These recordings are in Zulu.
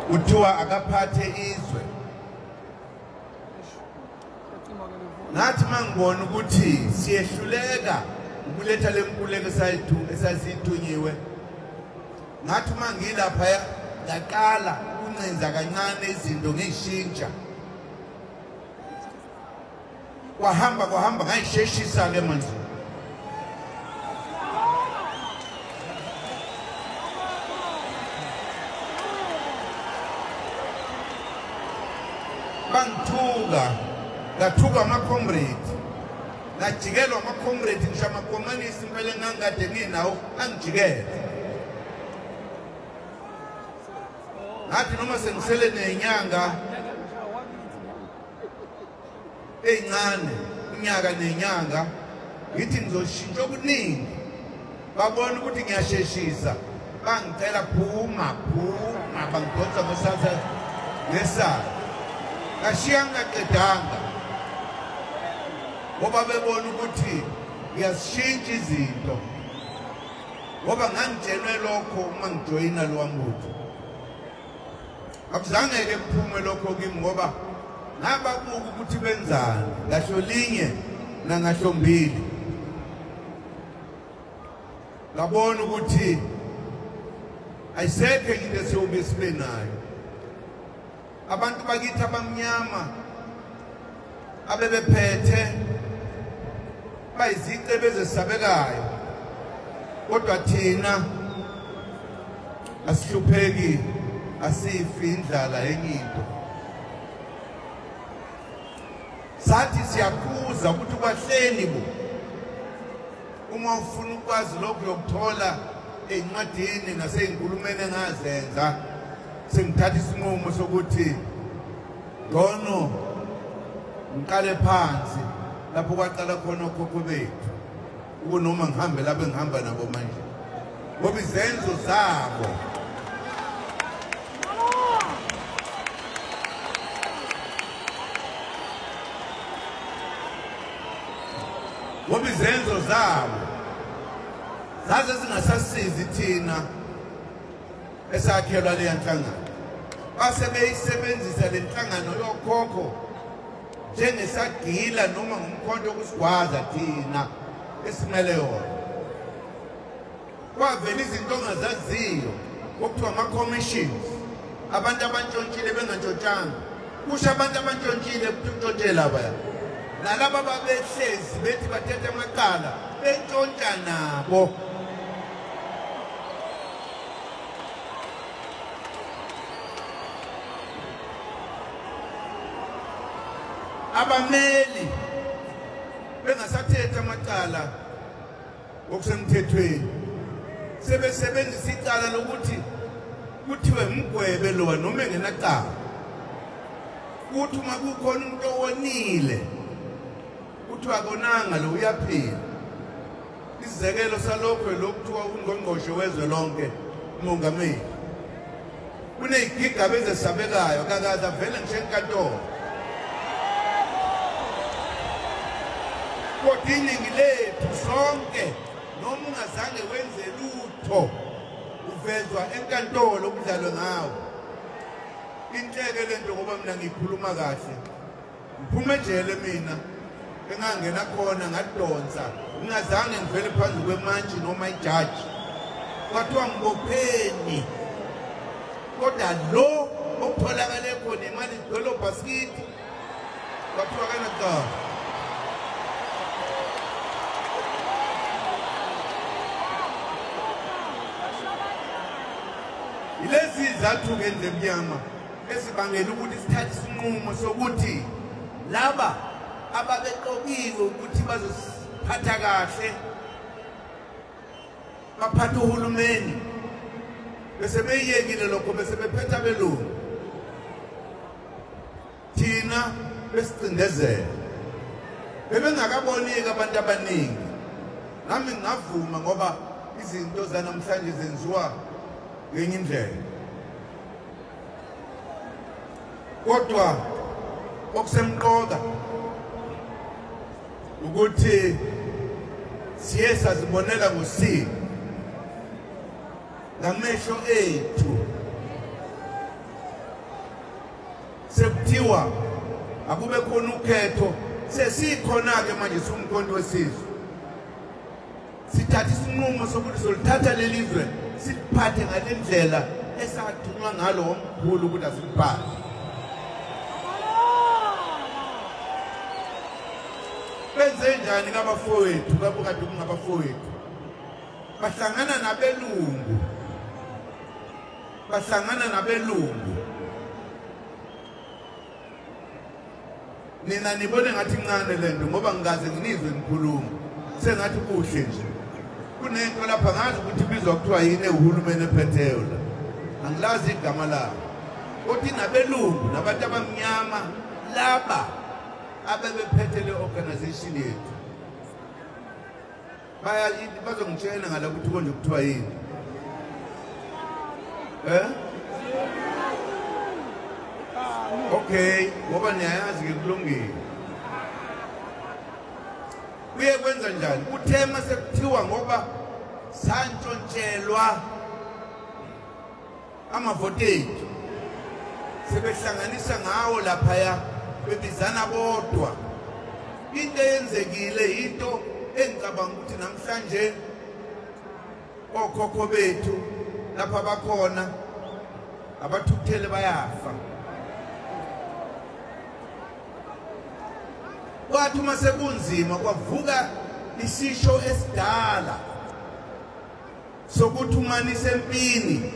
kuthiwa akaphathe izwe. Nathi mangibona ukuthi siyehluleka ukuletha lenkululeko esasithunyiwe, ngathi mangilapha ngaqala ukuncenza kancane izinto ngishintsha, kwahamba ngayisheshisa ke manje. Ngathuka ama-comrade, ngajikelwa ama-comrade, ngisho amakomanisi impela ngangikade nginawo angijikele. Ngathi noma sengisele nenyanga eyincane, unyaka nenyanga, ngithi ngizoshintsha okuningi. Babona ukuthi ngiyasheshisa, bangicela phuma, bangidonsa ngosasa ngesaka. Ngashiya ngaqedanga ngoba bebona ukuthi ngiyashintsha izinto, ngoba ngangitshelwe lokho uma ngijoyina lo mbutho. Akuzange-ke kuphume lokho kimi ngoba ngababuka ukuthi benzani, ngasho linye nangasho mbili. Ngabona ukuthi ayisekho into esiyobe sibe nayo. Abantu bakithi abamnyama abebephethe bayiziqe bezesabekayo, kodwa thina asihlupheki, asifi indlala yenye into. Sathi siyakhuza ukuthi kwahleni bo, uma ufuna ukwazi lokho yokuthola encwadini naseyinkulumeni engazenza, sengithatha isinqumo sokuthi ngono ngiqale phansi lapho kwaqala khona okhokho bethu, ukunoma ngihambe lapho engihamba nabo manje, ngoba izenzo zabo zaze zingasasizi thina esakhelwa leya nhlangano. Base beyisebenzisa le nhlangano yokhokho njengesagila noma ngumkhonto wokusigwaza thina esimele yona. Kwavela izinto ongazaziyo okuthiwa ama-commissions, abantu abantshontshile bengantshontshanga. Kusho abantu abantshontshile kutshontshela baya nalaba babehlezi bethi bathethe amaqala bentshontsha nabo. Abameli bengasathetha amacala okusemthethweni, sebesebenzisa icala lokuthi kuthiwe mgwebe lowa noma engenacala, kuthi uma kukhona umuntu owonile kuthiwa konanga lo uyaphila. Isizekelo salokho lokuthiwa ungqongqoshe wezwe lonke umongameli kuneyigigaba ezesabekayo kakaza vele ngisho enkantolo. Kodwa iningi lethu sonke noma ungazange wenze lutho uvezwa enkantolo ukudlalwe ngawo. Inhleke lento ngoba mina ngikhuluma kahle, ngiphume ejele mina engangena khona ngadonsa, ngingazange ngivele phansi kwemantshi noma ijaji, kwathiwa ngibopheni. Kodwa lo okutholakale khona imali idolobha sikithi kwathiwa kana cha. Ilezi izathu-ke ndlemnyama esibangela ukuthi sithathe isinqumo sokuthi laba ababeqokiwe ukuthi bazosiphatha kahle, baphathe uhulumeni, bese beyiyekile lokho, bese bephetha abelungu, thina besicindezela. Bebengakaboniki abantu abaningi. Nami ngavuma ngoba izinto zanamhlanje zenziwa ngenye indlela. Kodwa okusemqoka ukuthi siye sazibonela ngosiko ngamehlo ethu kuthiwa akube khona ukhetho sesikhona ke manje sumkhonto wesizwe sithatha isinqumo sokuthi solithatha lelizwe siphathe ngalendlela esathunywa ngalo omkhulu ukuthi asiphathe benze njani kabafowethu kabukade kungabafowethu bahlangana nabelungu nina nibone ngathi incane lento ngoba ngikaze nginizwe ngikhuluma sengathi kuhle nje kunento lapha ngazi ukuthi bizwa kuthiwa yini uhulumeni ephetheyo la angilazi igama lawo kodwa inabelungu nabantu abamnyama laba abebephethe le organization yethu bazongitshela ngala ukuthi konje kuthiwa yini okay ngoba niyayazi ke kulungile kuye kwenza njani kuthema sekuthiwa ngoba santshontshela amavoteki sebehlanganisa ngawo lapha bebizana bodwa into eyenzekile into engicabanga ukuthi namhlanje okhokho bethu lapha bakhona abathukuthele bayafa kwathi uma sekunzima kwavuka isisho esidala sokuthi umanise empini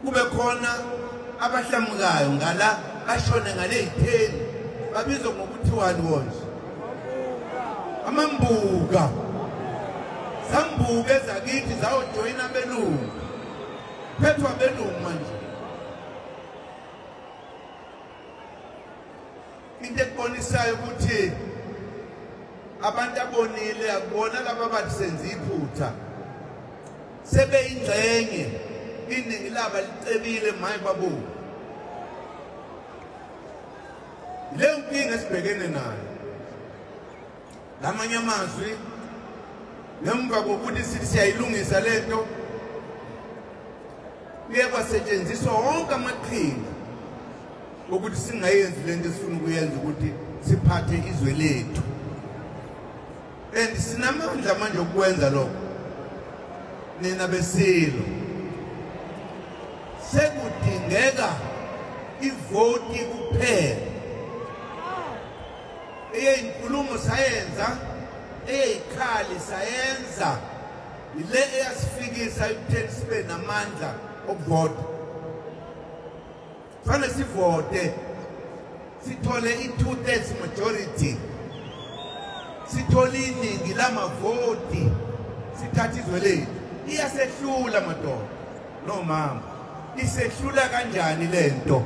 kube khona abahlamukayo ngala bashone ngale 10 babizwa ngokuthi wani wonje amambuka sambuka ezakithi zawojoyina belungu phethwa belungu manje into ekubonisayo ukuthi abantu abonile akubona laba bathi senza iphutha sebeyingxenye iningi laba licebile maye babu le nkinga esibhekene nayo lamanye amazwi ngemva kokuthi sithi siyayilungisa lento kuye kwasetshenziswa wonke amaqhinga ukuthi singayenzi lento esifuna ukuyenza ukuthi siphathe izwe lethu and sinamandla manje okwenza lokho nina besilo sekudingeka ivoti kuphela eyinkulumo sayenza eyikhali sayenza ile eyasifikisa ekutheni sibe namandla okuvota fanele sivote sithole i2/3 majority sithole iningi lamavoti sithatha izwe lethu iyasehlula madoda no mama isehlula kanjani lento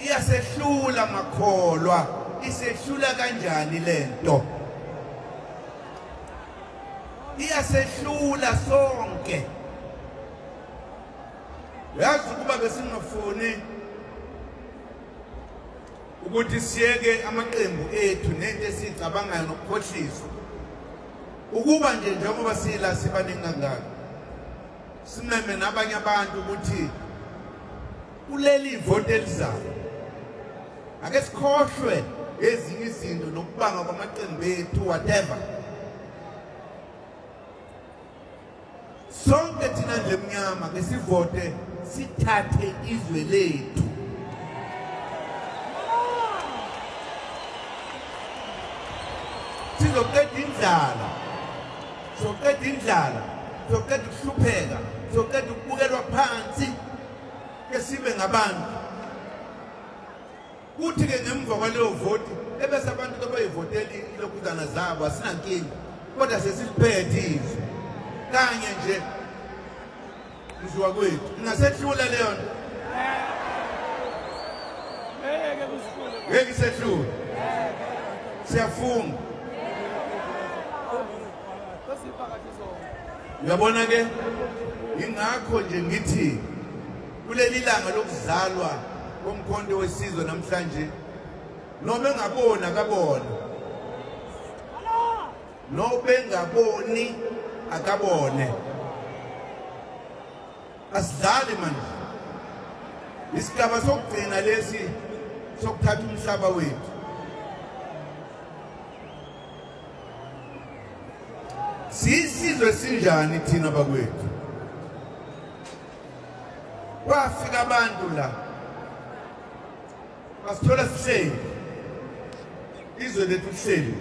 iyasehlula makholwa isehlula kanjani lento iyasehlula sonke yazi ukuba besingafuni ukuthi siyeke amaqembu ethu nento esicabangayo nokukhohliswa ukuba nje njengoba sila sibaningi kangaka simeme nabanye abantu ukuthi kuleli vote elizayo ake sikhohlwe ezinye izinto nokubanga kwamaqembu ethu whatever sonke thina nje emnyama ke sivote sithathe izwe lethu sizoqeda indlala soqeda ukuhlupheka soqeda ukubukelwa phansi ke sibe ngabantu kuthi ke ngemva kwaleyo voti ebese abantu abayivoteli ilokhuzana zabo asinankinga kodwa sesiphethe izwe kanye nje mzwa kwethu ingasehlula leyo nto ngeke isehlule siyafunga uyabona ke ingakho nje ngithi kuleli langa lokuzalwa komkhonto wesizwe namhlanje nobe ngabona akabona nobe ngaboni akabone asidlali manje isigaba sokugcina lesi sokuthatha umhlaba wethu. Sisizwe sinjani thina bakwethu? Kwafika abantu la basithola sihleli, izwe lethu lihleli.